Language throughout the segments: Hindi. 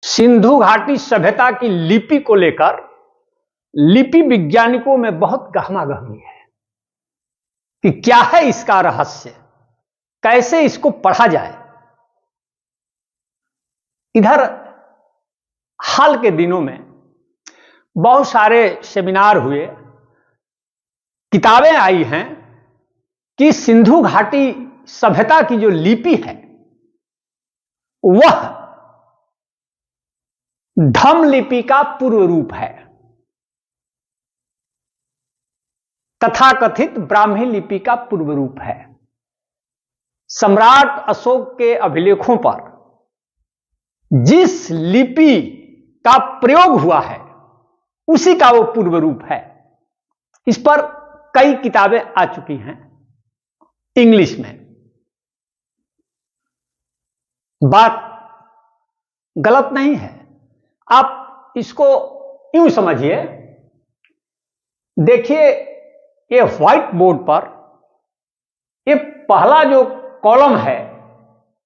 सिंधु घाटी सभ्यता की लिपि को लेकर लिपि वैज्ञानिकों में बहुत गहमागहमी है कि क्या है इसका रहस्य, कैसे इसको पढ़ा जाए। इधर हाल के दिनों में बहुत सारे सेमिनार हुए, किताबें आई हैं कि सिंधु घाटी सभ्यता की जो लिपि है वह धम्म लिपि का पूर्व रूप है, तथाकथित ब्राह्मी लिपि का पूर्व रूप है। सम्राट अशोक के अभिलेखों पर जिस लिपि का प्रयोग हुआ है उसी का वो पूर्व रूप है। इस पर कई किताबें आ चुकी हैं इंग्लिश में। बात गलत नहीं है, आप इसको यूं समझिए। देखिए, ये व्हाइट बोर्ड पर ये पहला जो कॉलम है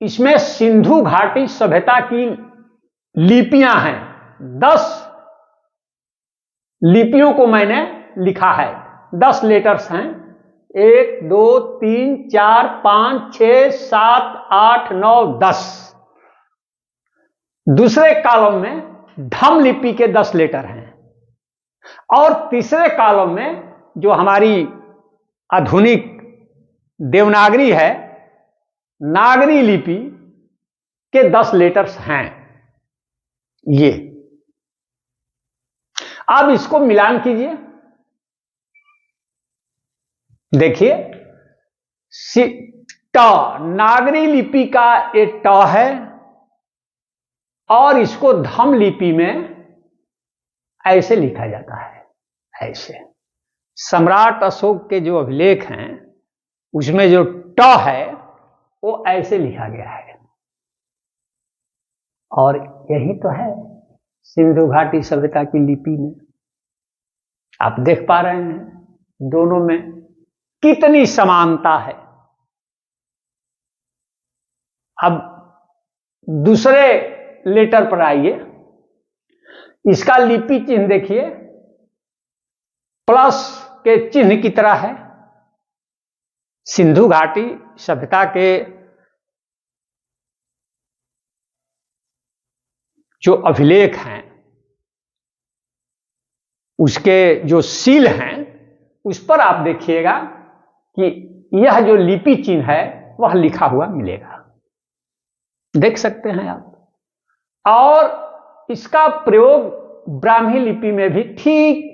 इसमें सिंधु घाटी सभ्यता की लिपियां हैं। 10 लिपियों को मैंने लिखा है, 10 लेटर्स हैं। 1 2 3 4 5 6 7 8 9 10। दूसरे कॉलम में धम्म लिपि के 10 लेटर हैं और तीसरे कॉलम में जो हमारी आधुनिक देवनागरी है, नागरी लिपि के 10 लेटर्स हैं। ये अब इसको मिलान कीजिए, देखिए ट नागरी लिपि का ये ट है और इसको धम्म लिपि में ऐसे लिखा जाता है। ऐसे सम्राट अशोक के जो अभिलेख हैं उसमें जो ट है वो ऐसे लिखा गया है और यही तो है सिंधु घाटी सभ्यता की लिपि में। आप देख पा रहे हैं दोनों में कितनी समानता है। अब दूसरे लेटर पर आइए, इसका लिपि चिन्ह देखिए, प्लस के चिन्ह की तरह है। सिंधु घाटी सभ्यता के जो अभिलेख हैं उसके जो सील हैं उस पर आप देखिएगा कि यह जो लिपि चिन्ह है वह लिखा हुआ मिलेगा, देख सकते हैं आप। और इसका प्रयोग ब्राह्मी लिपि में भी ठीक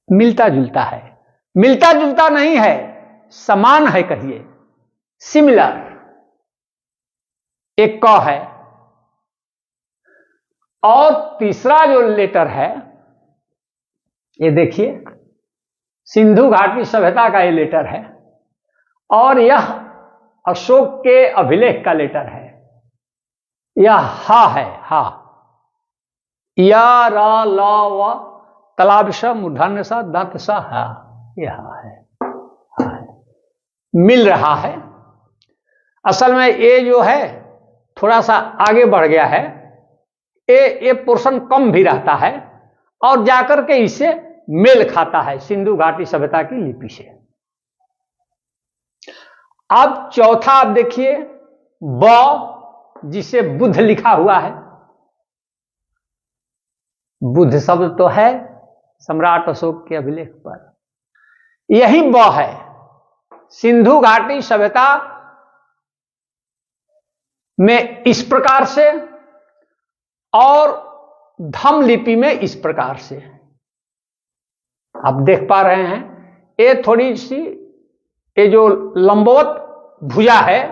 मिलता जुलता है। मिलता जुलता नहीं है, समान है, कहिए सिमिलर। एक क है और तीसरा जो लेटर है ये देखिए सिंधु घाटी सभ्यता का ये लेटर है और यह अशोक के अभिलेख का लेटर है। यह हा है, हा, या रा ला व तलाबिशा मूर्धन्य सा दंत सा हा, यह हा है, हा है। मिल रहा है। असल में ये जो है थोड़ा सा आगे बढ़ गया है, ये पोर्शन कम भी रहता है और जाकर के इससे मेल खाता है सिंधु घाटी सभ्यता की लिपि से। अब चौथा आप देखिए ब, जिसे बुद्ध लिखा हुआ है। बुद्ध शब्द तो है सम्राट अशोक के अभिलेख पर, यही ब है। सिंधु घाटी सभ्यता में इस प्रकार से और धम्म लिपि में इस प्रकार से आप देख पा रहे हैं। ये थोड़ी सी, ये जो लंबवत भुजा है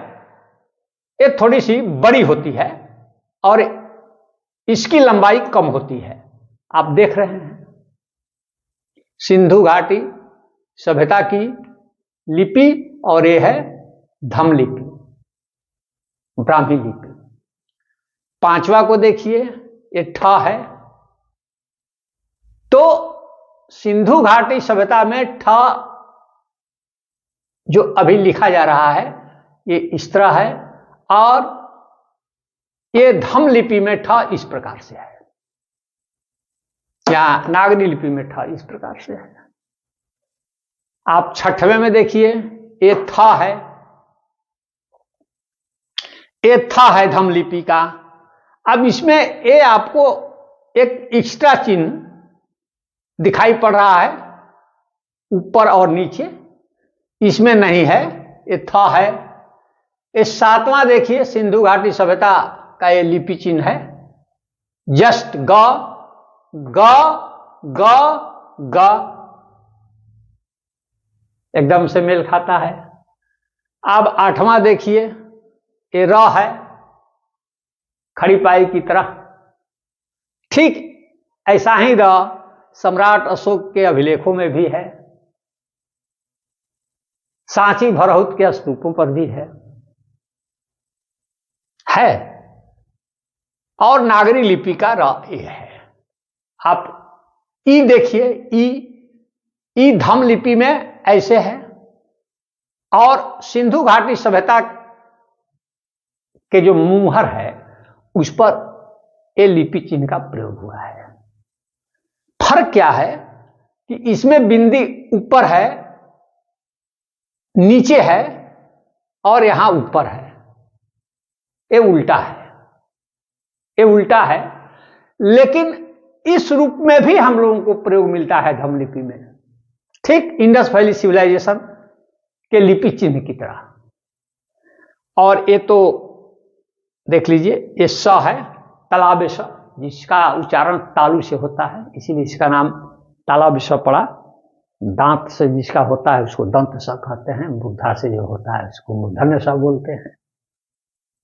ये थोड़ी सी बड़ी होती है और इसकी लंबाई कम होती है। आप देख रहे हैं सिंधु घाटी सभ्यता की लिपि और ये है धम्म लिपि, ब्राह्मी लिपि। पांचवा को देखिए, ये ठ है। तो सिंधु घाटी सभ्यता में ठ जो अभी लिखा जा रहा है ये इस तरह है और ये धम लिपि में ठ इस प्रकार से है, या नागरी लिपि में ठ इस प्रकार से है। आप छठवें में देखिए, ये था है, ये था है धम लिपि का। अब इसमें ये आपको एक एक्स्ट्रा चिन्ह दिखाई पड़ रहा है ऊपर और नीचे, इसमें नहीं है, ये था है। ये सातवां देखिए, सिंधु घाटी सभ्यता का ये लिपि चिन्ह है, जस्ट ग ग ग ग, एकदम से मेल खाता है। अब आठवां देखिए, ये र है, खड़ी पाई की तरह। ठीक ऐसा ही र सम्राट अशोक के अभिलेखों में भी है, सांची भरहुत के स्तूपों पर भी है। और नागरी लिपि का र ये है। आप ई देखिए, ई धम लिपि में ऐसे है, और सिंधु घाटी सभ्यता के जो मुहर है उस पर ये लिपि चिन्ह का प्रयोग हुआ है। फर्क क्या है कि इसमें बिंदी ऊपर है, नीचे है, और यहां ऊपर है। ये उल्टा है, ये उल्टा है, लेकिन इस रूप में भी हम लोगों को प्रयोग मिलता है धम लिपि में, ठीक इंडस वैली सिविलाइजेशन के लिपि चिन्ह की तरह। और ये तो देख लीजिए, ये स है, तालाब स, जिसका उच्चारण तालु से होता है, इसीलिए इसका नाम तालाब स पड़ा। दांत से जिसका होता है उसको दंत स कहते हैं, मूर्धा से जो होता है उसको मूर्धन्य स बोलते हैं।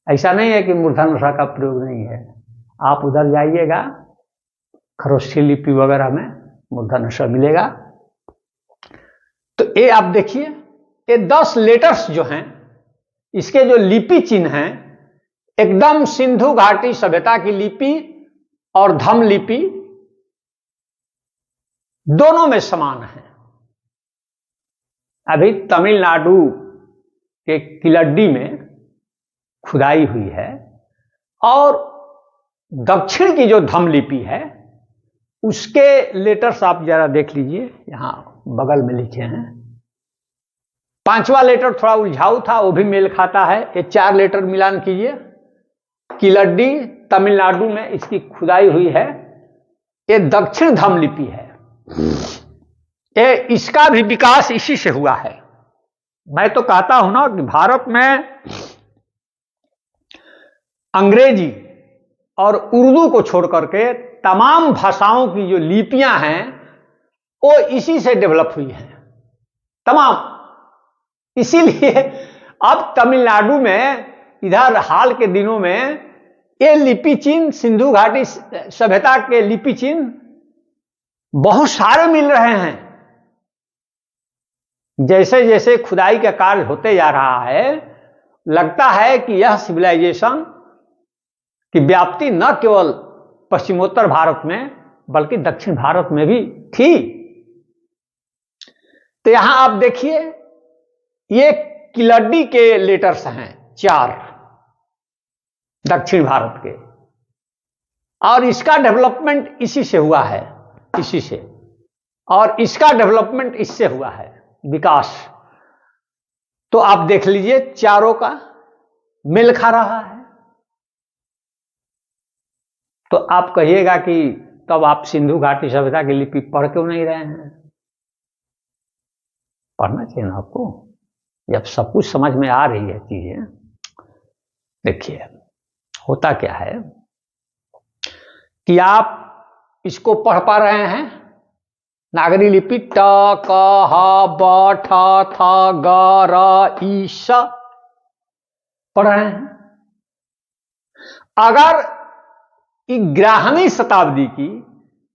ऐसा नहीं है कि मूर्धन्य स का प्रयोग नहीं है, आप उधर जाइएगा खरोष्ठी लिपि वगैरह में मूर्धन्य स मिलेगा। तो ये आप देखिए, ये 10 लेटर्स जो हैं, इसके जो लिपि चिन्ह हैं, एकदम सिंधु घाटी सभ्यता की लिपि और धम लिपि दोनों में समान है। अभी तमिलनाडु के किलड्डी में खुदाई हुई है, और दक्षिण की जो धम लिपि है उसके लेटर्स आप जरा देख लीजिए, यहां बगल में लिखे हैं। 5वां लेटर थोड़ा उलझाऊ था, वो भी मेल खाता है। ये 4 लेटर मिलान कीजिए, किलड्डी तमिलनाडु में इसकी खुदाई हुई है। ये दक्षिण धम लिपि है, ये इसका भी विकास इसी से हुआ है। मैं तो कहता हूं ना कि भारत में अंग्रेजी और उर्दू को छोड़ करके तमाम भाषाओं की जो लिपियां हैं वो इसी से डेवलप हुई हैं तमाम। इसीलिए अब तमिलनाडु में इधर हाल के दिनों में ये लिपि चिन्ह, सिंधु घाटी सभ्यता के लिपि चिन्ह बहुत सारे मिल रहे हैं। जैसे जैसे खुदाई का कार्य होते जा रहा है, लगता है कि यह सिविलाइजेशन की व्याप्ति न केवल पश्चिमोत्तर भारत में बल्कि दक्षिण भारत में भी थी। तो यहां आप देखिए, ये किलड्डी के लेटर्स हैं 4 दक्षिण भारत के, और इसका डेवलपमेंट इसी से हुआ है, इसी से, और इसका डेवलपमेंट इससे हुआ है, विकास। तो आप देख लीजिए, चारों का मेल खा रहा है। तो आप कहिएगा कि तब आप सिंधु घाटी सभ्यता की लिपि पढ़ क्यों नहीं रहे हैं? पढ़ना चाहिए ना आपको, जब सब कुछ समझ में आ रही है चीजें। देखिए होता क्या है कि आप इसको पढ़ पा रहे हैं, नागरी लिपि ट क ह ब ठ थ ग र ई स पढ़ रहे हैं। अगर 11वीं शताब्दी की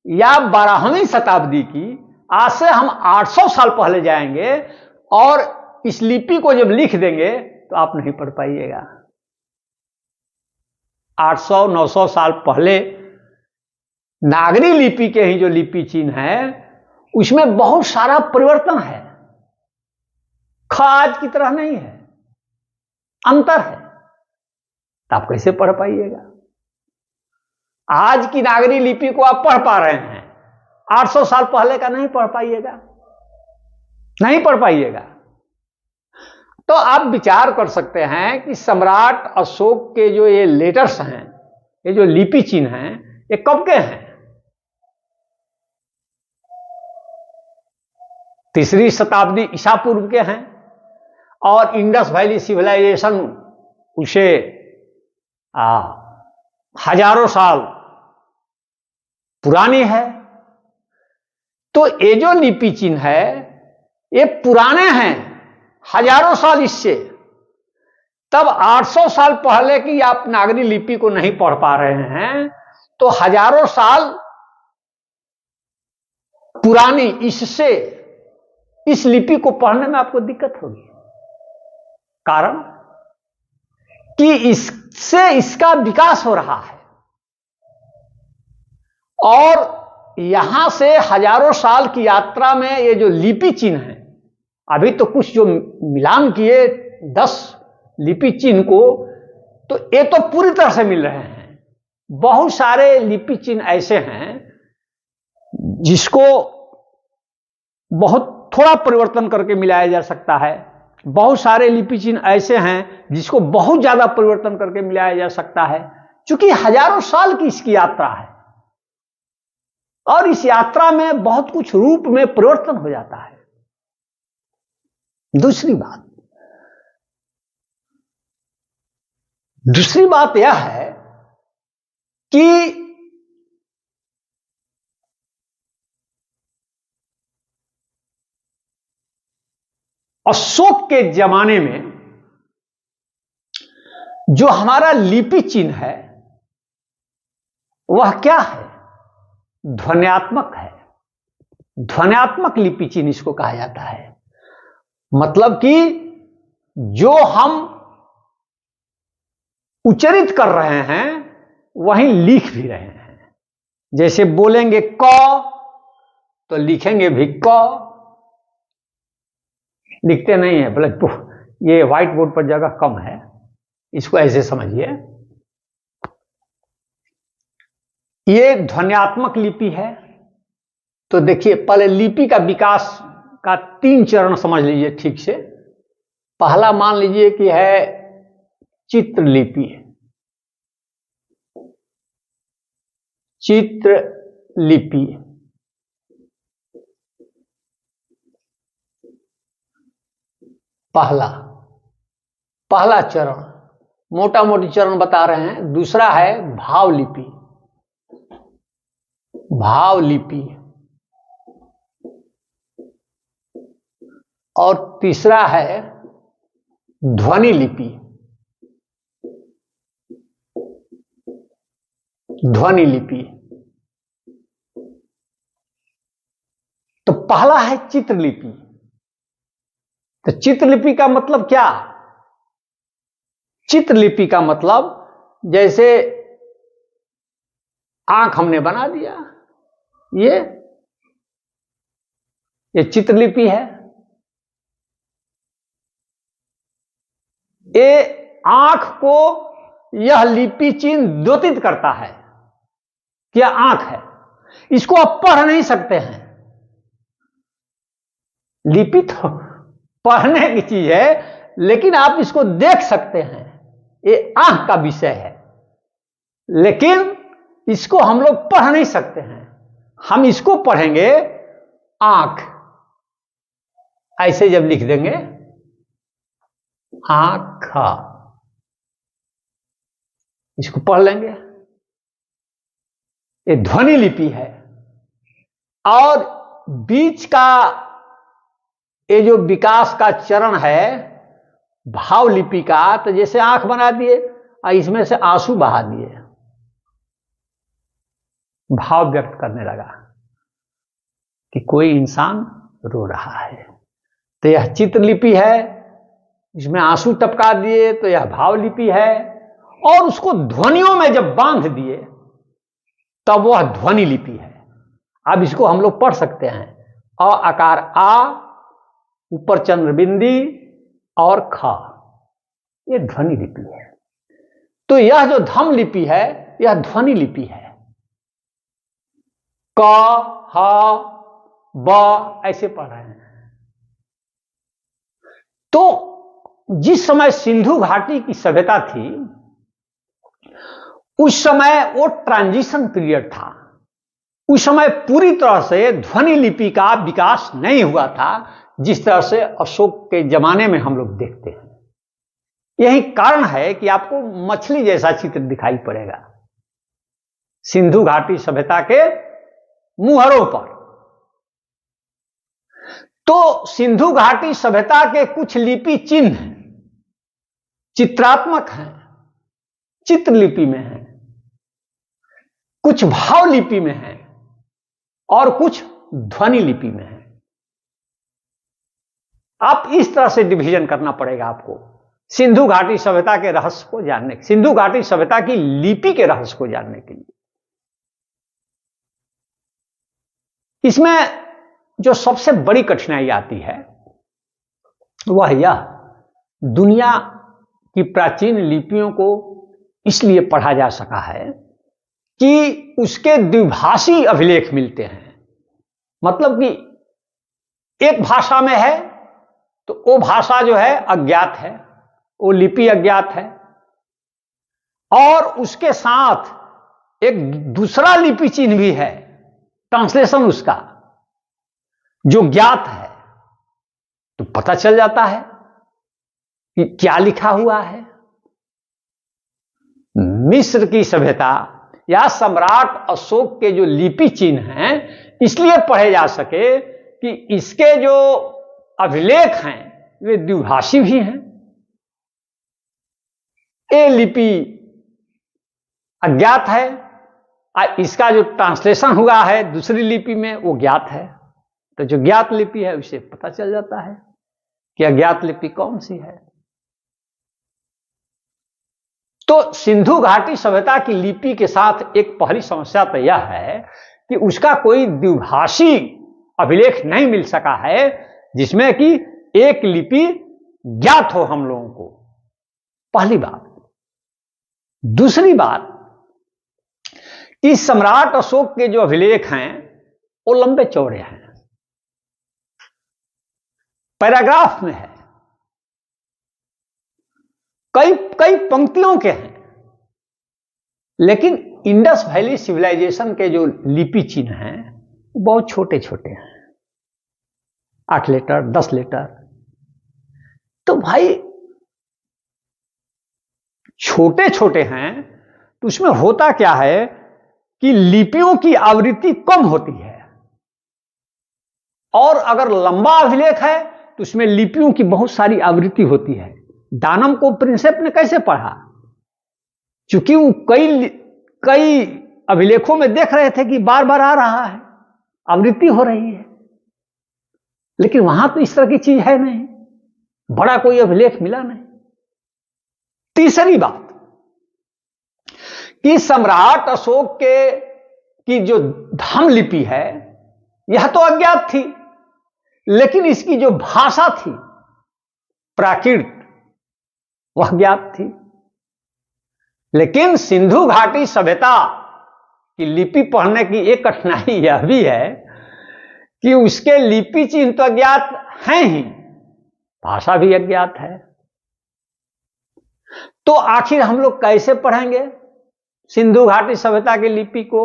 या 12वीं शताब्दी की, आज से हम 800 साल पहले जाएंगे और इस लिपि को जब लिख देंगे तो आप नहीं पढ़ पाइएगा। 800-900 साल पहले नागरी लिपि के ही जो लिपि चिन्ह है उसमें बहुत सारा परिवर्तन है, ख आज की तरह नहीं है, अंतर है। तो आप कैसे पढ़ पाइएगा? आज की नागरी लिपि को आप पढ़ पा रहे हैं, 800 साल पहले का नहीं पढ़ पाइएगा, नहीं पढ़ पाइएगा। तो आप विचार कर सकते हैं कि सम्राट अशोक के जो ये लेटर्स हैं, ये जो लिपि चिन्ह हैं, ये कब के हैं? 3री शताब्दी ईसा पूर्व के हैं। और इंडस वैली सिविलाइजेशन उसे हजारों साल पुरानी है। तो ये जो लिपि चिन्ह है ये पुराने हैं, हजारों साल इससे। तब 800 साल पहले की आप नागरी लिपि को नहीं पढ़ पा रहे हैं, तो हजारों साल पुरानी इससे इस लिपि को पढ़ने में आपको दिक्कत होगी। कारण कि इससे इसका विकास हो रहा है, और यहां से हजारों साल की यात्रा में ये जो लिपि चिन्ह है, अभी तो कुछ जो मिलान किए 10 लिपि चिन्ह को, तो ये तो पूरी तरह से मिल रहे हैं। बहुत सारे लिपि चिन्ह ऐसे हैं जिसको बहुत थोड़ा परिवर्तन करके मिलाया जा सकता है। बहुत सारे लिपि चिन्ह ऐसे हैं जिसको बहुत ज्यादा परिवर्तन करके मिलाया जा सकता है, क्योंकि हजारों साल की इसकी यात्रा है, और इस यात्रा में बहुत कुछ रूप में परिवर्तन हो जाता है। दूसरी बात यह है कि अशोक के जमाने में जो हमारा लिपि चिन्ह है वह क्या है? ध्वन्यात्मक है। ध्वन्यात्मक लिपि चिन्ह इसको कहा जाता है। मतलब कि जो हम उच्चारित कर रहे हैं वहीं लिख भी रहे हैं। जैसे बोलेंगे क तो लिखेंगे भी क, लिखते नहीं है। बोले ये व्हाइट बोर्ड पर जगह कम है, इसको ऐसे समझिए। ये ध्वन्यात्मक लिपि है। तो देखिए, पहले लिपि का विकास का 3 चरण समझ लीजिए ठीक से। पहला मान लीजिए कि है चित्रलिपि। चित्रलिपि पहला चरण, मोटा मोटी चरण बता रहे हैं। दूसरा है भावलिपि। भावलिपि। और तीसरा है ध्वनि लिपि। ध्वनि लिपि। तो पहला है चित्रलिपि। तो चित्रलिपि का मतलब क्या? चित्रलिपि का मतलब जैसे आंख हमने बना दिया, ये चित्रलिपि है। ये आंख को यह लिपि चिन्ह द्योतित करता है कि यह आंख है। इसको आप पढ़ नहीं सकते हैं। लिपि तो पढ़ने की चीज है, लेकिन आप इसको देख सकते हैं। ये आंख का विषय है, लेकिन इसको हम लोग पढ़ नहीं सकते हैं। हम इसको पढ़ेंगे आंख। ऐसे जब लिख देंगे आंखा, इसको पढ़ लेंगे। ये ध्वनि लिपि है। और बीच का ये जो विकास का चरण है भाव लिपि का, तो जैसे आंख बना दिए और इसमें से आंसू बहा दिए, भाव व्यक्त करने लगा कि कोई इंसान रो रहा है। तो यह चित्रलिपि है। इसमें आंसू टपका दिए तो यह भाव लिपि है। और उसको ध्वनियों में जब बांध दिए तब वह ध्वनि लिपि है। अब इसको हम लोग पढ़ सकते हैं। अ आकार आ, ऊपर चंद्रबिंदी और ख, यह ध्वनि लिपि है। तो यह जो धम लिपि है यह ध्वनि लिपि है। क, ह, ब ऐसे पढ़ रहे हैं। तो जिस समय सिंधु घाटी की सभ्यता थी, उस समय वो ट्रांजिशन पीरियड था। उस समय पूरी तरह से ध्वनि लिपि का विकास नहीं हुआ था, जिस तरह से अशोक के जमाने में हम लोग देखते हैं। यही कारण है कि आपको मछली जैसा चित्र दिखाई पड़ेगा सिंधु घाटी सभ्यता के मुहरों पर। तो सिंधु घाटी सभ्यता के कुछ लिपि चिन्ह चित्रात्मक हैं, चित्रलिपि में हैं, कुछ भाव लिपि में हैं और कुछ ध्वनि लिपि में हैं। आप इस तरह से डिवीजन करना पड़ेगा आपको सिंधु घाटी सभ्यता के रहस्य को जानने, सिंधु घाटी सभ्यता की लिपि के रहस्य को जानने के लिए। इसमें जो सबसे बड़ी कठिनाई आती है वह यह, दुनिया की प्राचीन लिपियों को इसलिए पढ़ा जा सका है कि उसके द्विभाषी अभिलेख मिलते हैं। मतलब कि एक भाषा में है तो वो भाषा जो है अज्ञात है, वो लिपि अज्ञात है, और उसके साथ एक दूसरा लिपि चिन्ह भी है, ट्रांसलेशन उसका जो ज्ञात है, तो पता चल जाता है कि क्या लिखा हुआ है। मिस्र की सभ्यता या सम्राट अशोक के जो लिपि चिन्ह हैं इसलिए पढ़े जा सके कि इसके जो अभिलेख हैं वे द्विभाषी भी हैं। ये लिपि अज्ञात है और इसका जो ट्रांसलेशन हुआ है दूसरी लिपि में वो ज्ञात है। तो जो ज्ञात लिपि है उसे पता चल जाता है कि अज्ञात लिपि कौन सी है। तो सिंधु घाटी सभ्यता की लिपि के साथ एक पहली समस्या तो यह है कि उसका कोई द्विभाषी अभिलेख नहीं मिल सका है जिसमें कि एक लिपि ज्ञात हो हम लोगों को, पहली बात। दूसरी बात कि सम्राट अशोक के जो अभिलेख हैं वो लंबे चौड़े हैं, पैराग्राफ में है, कई कई पंक्तियों के हैं। लेकिन इंडस वैली सिविलाइजेशन के जो लिपि चिन्ह हैं वो बहुत छोटे छोटे हैं, 8 लेटर 10 लेटर। तो भाई छोटे छोटे हैं तो उसमें होता क्या है कि लिपियों की आवृत्ति कम होती है, और अगर लंबा अभिलेख है तो उसमें लिपियों की बहुत सारी आवृत्ति होती है। दानम को प्रिंसेप ने कैसे पढ़ा? क्योंकि वो कई अभिलेखों में देख रहे थे कि बार बार आ रहा है, आवृत्ति हो रही है, लेकिन वहां तो इस तरह की चीज है नहीं, बड़ा कोई अभिलेख मिला नहीं। तीसरी बात कि सम्राट अशोक की जो धम्म लिपि है यह तो अज्ञात थी, लेकिन इसकी जो भाषा थी प्राकृत वह ज्ञात थी। लेकिन सिंधु घाटी सभ्यता की लिपि पढ़ने की एक कठिनाई यह भी है कि उसके लिपि चिन्ह तो अज्ञात हैं ही, भाषा भी अज्ञात है। तो आखिर हम लोग कैसे पढ़ेंगे सिंधु घाटी सभ्यता की लिपि को?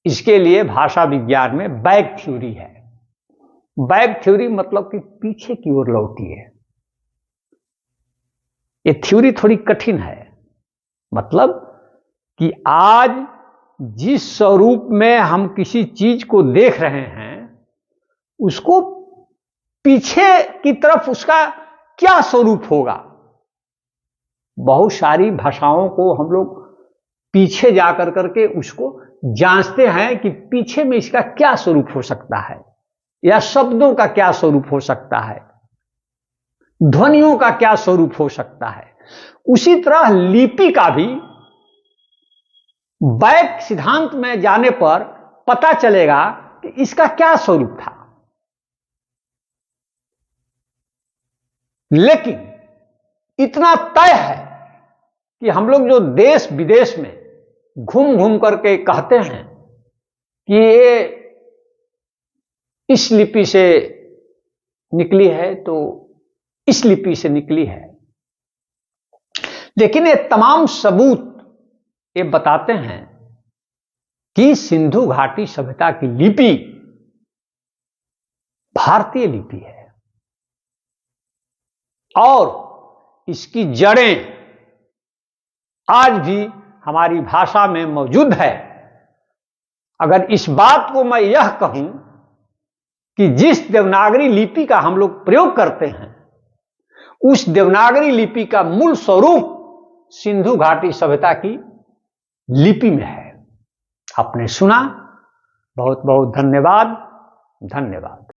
इसके लिए भाषा विज्ञान में बैक थ्योरी है। बैक थ्योरी मतलब कि पीछे की ओर लौटी है। ये थ्योरी थोड़ी कठिन है, मतलब कि आज जिस स्वरूप में हम किसी चीज को देख रहे हैं उसको पीछे की तरफ उसका क्या स्वरूप होगा। बहुत सारी भाषाओं को हम लोग पीछे जाकर करके उसको जांचते हैं कि पीछे में इसका क्या स्वरूप हो सकता है, या शब्दों का क्या स्वरूप हो सकता है, ध्वनियों का क्या स्वरूप हो सकता है। उसी तरह लिपि का भी बैक सिद्धांत में जाने पर पता चलेगा कि इसका क्या स्वरूप था। लेकिन इतना तय है कि हम लोग जो देश विदेश में घूम घूम करके कहते हैं कि ये इस लिपि से निकली है तो इस लिपि से निकली है, लेकिन ये तमाम सबूत ये बताते हैं कि सिंधु घाटी सभ्यता की लिपि भारतीय लिपि है और इसकी जड़ें आज भी हमारी भाषा में मौजूद है। अगर इस बात को मैं यह कहूं कि जिस देवनागरी लिपि का हम लोग प्रयोग करते हैं, उस देवनागरी लिपि का मूल स्वरूप सिंधु घाटी सभ्यता की लिपि में है। आपने सुना, बहुत बहुत धन्यवाद। धन्यवाद।